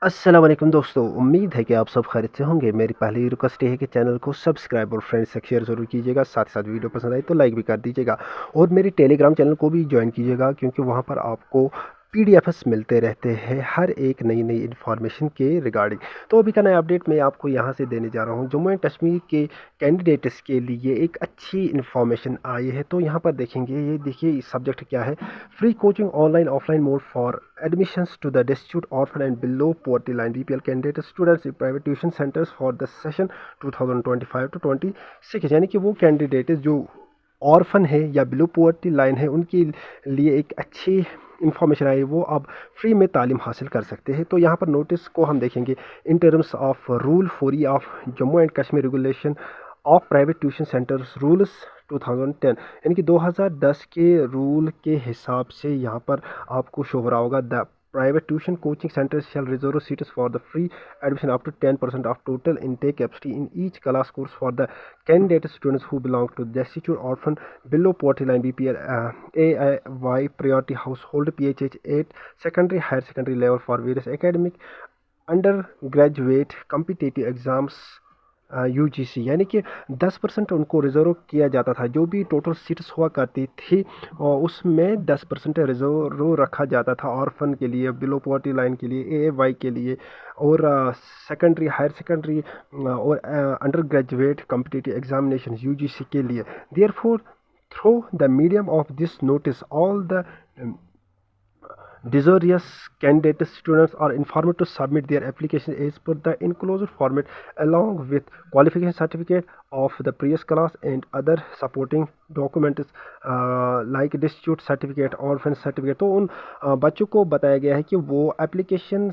अस्सलाम वालेकुम दोस्तों, उम्मीद है कि आप सब खैरियत से होंगे। मेरी पहली रिक्वेस्ट ये है कि चैनल को सब्सक्राइब और फ्रेंड्स से शेयर ज़रूर कीजिएगा। साथ ही साथ वीडियो पसंद आई तो लाइक भी कर दीजिएगा और मेरी टेलीग्राम चैनल को भी ज्वाइन कीजिएगा, क्योंकि वहाँ पर आपको पीडीएफ्स मिलते रहते हैं हर एक नई नई इन्फॉर्मेशन के रिगार्डिंग। तो अभी का नया अपडेट मैं आपको यहाँ से देने जा रहा हूँ। जम्मू एंड कश्मीर के कैंडिडेट्स के लिए एक अच्छी इन्फॉर्मेशन आई है। तो यहाँ पर देखेंगे, ये देखिए सब्जेक्ट क्या है। Free coaching online offline mode for admissions to the destitute, orphan and below poverty line BPL candidate students in private tuition centers for the session 2025 to 26। यानी कि वो कैंडिडेट जो ऑर्फन है या बिलो पोवर्टी लाइन है उनके लिए एक अच्छी इन्फॉर्मेशन आई। वो अब फ्री में तालीम हासिल कर सकते हैं। तो यहाँ पर नोटिस को हम देखेंगे in terms of rule 4E of Jammu and Kashmir regulation of private tuition centres rules 2010, यानी कि 2010 के रूल के हिसाब से यहाँ पर आपको शो हो रहा होगा the private tuition coaching centers shall reserve seats for the free admission up to 10% of total intake capacity in each class course for the candidate students who belong to destitute, orphan, below poverty line BPL, AIY priority household, PHH 8 secondary higher secondary level for various academic undergraduate competitive exams UGC. यानी कि 10% उनको reserve किया जाता था। जो भी total seats हुआ करती थी और उसमें 10% रिजर्व रखा जाता था ऑर्फन के लिए, बिलो पॉवर्टी लाइन के लिए, एएवाई के लिए और सेकेंडरी हायर सेकेंडरी और under graduate competitive examination UGC के लिए। Therefore through the medium of this notice all the desirous candidate students are informed to submit their application as per the enclosed format along with qualification certificate of the previous class and other supporting documents like distribute certificate orphan certificate. तो उन बच्चों को बताया गया है कि वो application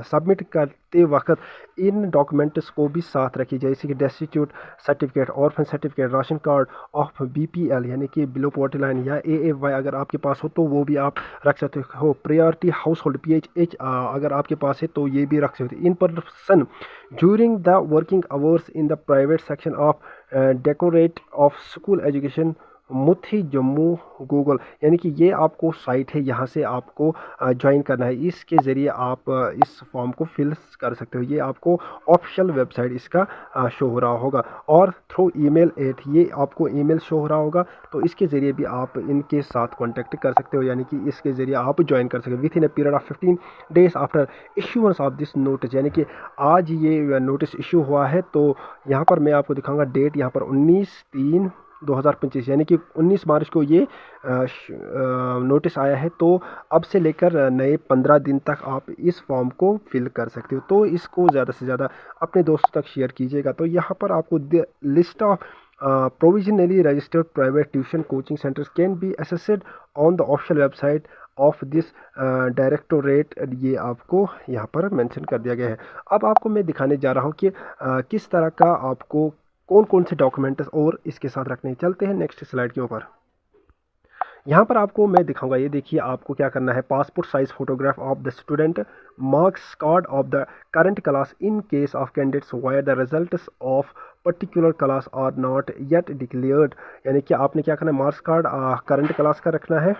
submit करते वक्त इन डॉक्यूमेंट्स को भी साथ रखी जाए, जैसे कि destitute certificate, orphan certificate, ration card of BPL यानी कि बिलो पॉवर्टी लाइन या एएवाई अगर आपके पास हो तो वो भी आप रख सकते हो। प्रायोरिटी हाउस होल्ड PHH अगर आपके पास है तो ये भी रख सकते हो। In person during the working hours in the private section of directorate of school education Muthi Jammu Google, यानी कि ये आपको साइट है, यहाँ से आपको ज्वाइन करना है। इसके ज़रिए आप इस फॉर्म को फिल कर सकते हो। ये आपको ऑफिशियल वेबसाइट इसका शो हो रहा होगा और थ्रू ईमेल एट ये आपको ईमेल शो हो रहा होगा। तो इसके ज़रिए भी आप इनके साथ कांटेक्ट कर सकते हो, यानी कि इसके ज़रिए आप ज्वाइन कर सकते हो with in a period of 15 days after issuance of this notice. यानी कि आज ये नोटिस इशू हुआ है। तो यहाँ पर मैं आपको दिखाऊंगा डेट, यहाँ पर 19/3/2025 यानी कि 19 मार्च को ये नोटिस आया है। तो अब से लेकर नए 15 दिन तक आप इस फॉर्म को फिल कर सकते हो। तो इसको ज़्यादा से ज़्यादा अपने दोस्तों तक शेयर कीजिएगा। तो यहाँ पर आपको list of provisionally registered private tuition coaching centers can be accessed on the official website of this directorate. ये आपको यहाँ पर मेंशन कर दिया गया है। अब आपको मैं दिखाने जा रहा हूँ कि किस तरह का आपको कौन कौन से डॉक्यूमेंट्स और इसके साथ रखने। चलते हैं नेक्स्ट स्लाइड के ऊपर। यहाँ पर आपको मैं दिखाऊंगा, ये देखिए आपको क्या करना है। Passport size photograph of the student, marks card of the current class in case of candidates where the results of particular class are not yet declared, यानी कि आपने क्या करना है, मार्क्स कार्ड करंट क्लास का रखना है।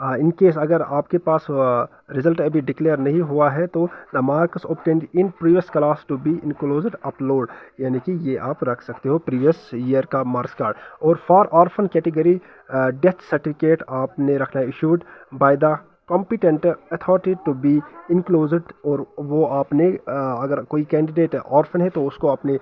इन केस अगर आपके पास रिजल्ट अभी डिक्लेयर नहीं हुआ है तो the marks obtained in previous class to be enclosed upload, यानी कि ये आप रख सकते हो प्रीवियस ईयर का मार्क्स कार्ड। और for orphan category death certificate आपने रखना है issued by the competent authority to be enclosed. और वो आपने अगर कोई कैंडिडेट ऑर्फन है तो उसको अपने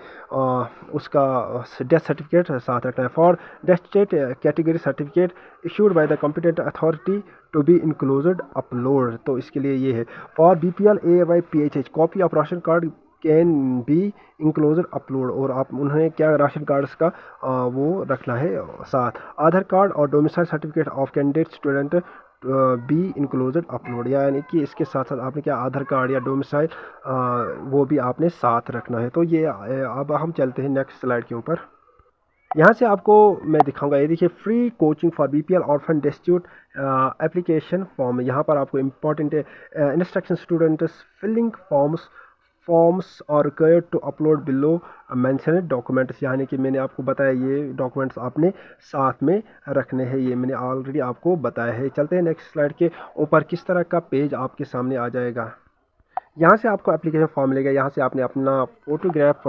उसका डेथ सर्टिफिकेट साथ रखना है। For death category certificate issued by the competent authority to be enclosed upload. तो इसके लिए ये है। For BPL AY PHH copy of ration card can be enclosure upload, और आप उन्हें क्या राशन कार्ड्स का वो रखना है साथ। आधार कार्ड और domicile certificate of candidate student be enclosed upload, यानी कि इसके साथ साथ आपने क्या आधार कार्ड या डोमिसाइल वो भी आपने साथ रखना है। तो ये अब हम चलते हैं नेक्स्ट स्लाइड के ऊपर। यहाँ से आपको मैं दिखाऊंगा, ये देखिए free coaching for BPL orphan distribute application form. यहाँ पर आपको important instruction students filling forms और required to upload below mentioned documents, यानी कि मैंने आपको बताया ये डॉक्यूमेंट्स आपने साथ में रखने हैं, ये मैंने ऑलरेडी आपको बताया है। चलते हैं नेक्स्ट स्लाइड के ऊपर। किस तरह का पेज आपके सामने आ जाएगा। यहाँ से आपको एप्लीकेशन फॉर्म मिलेगा। यहाँ से आपने अपना फ़ोटोग्राफ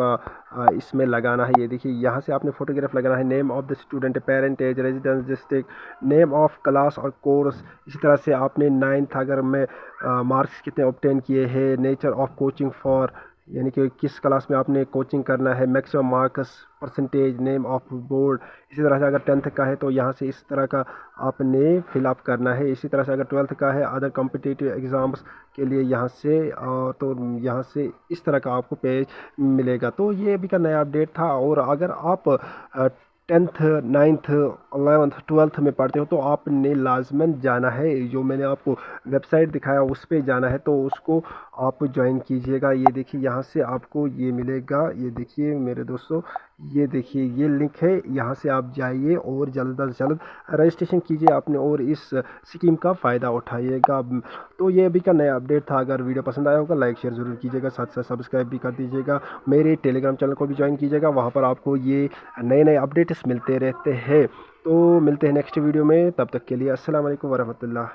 इसमें लगाना है। ये देखिए यहाँ से आपने फ़ोटोग्राफ लगाना है। Name of the student, parent, age, residence, district, name of class और कोर्स। इसी तरह से आपने 9th अगर मैं मार्क्स कितने ऑब्टेन किए हैं, नेचर ऑफ़ कोचिंग फॉर, यानी कि किस क्लास में आपने कोचिंग करना है, maximum marks, percentage, name of board. इसी तरह से अगर 10th का है तो यहाँ से इस तरह का आपने फिलअप करना है। इसी तरह से अगर 12th का है, अदर कॉम्पिटिटिव एग्ज़ाम्स के लिए यहाँ से तो यहाँ से इस तरह का आपको पेज मिलेगा। तो ये अभी का नया अपडेट था। और अगर आप 10th, 9th, 11th, 12th में पढ़ते हो तो आपने लाजमन जाना है, जो मैंने आपको वेबसाइट दिखाया उस पर जाना है, तो उसको आप ज्वाइन कीजिएगा। ये देखिए यहाँ से आपको ये मिलेगा। ये देखिए मेरे दोस्तों, ये देखिए ये लिंक है, यहाँ से आप जाइए और जल्द अज जल्द रजिस्ट्रेशन कीजिए आपने और इस स्कीम का फ़ायदा उठाइएगा। तो ये अभी का नया अपडेट था। अगर वीडियो पसंद आया होगा लाइक शेयर ज़रूर कीजिएगा, साथ साथ सब्सक्राइब भी कर दीजिएगा। मेरे टेलीग्राम चैनल को भी ज्वाइन कीजिएगा, वहाँ पर आपको ये नए नए अपडेट्स मिलते रहते हैं। तो मिलते हैं नेक्स्ट वीडियो में, तब तक के लिए अस्सलाम वालेकुम वरहमतुल्लाह।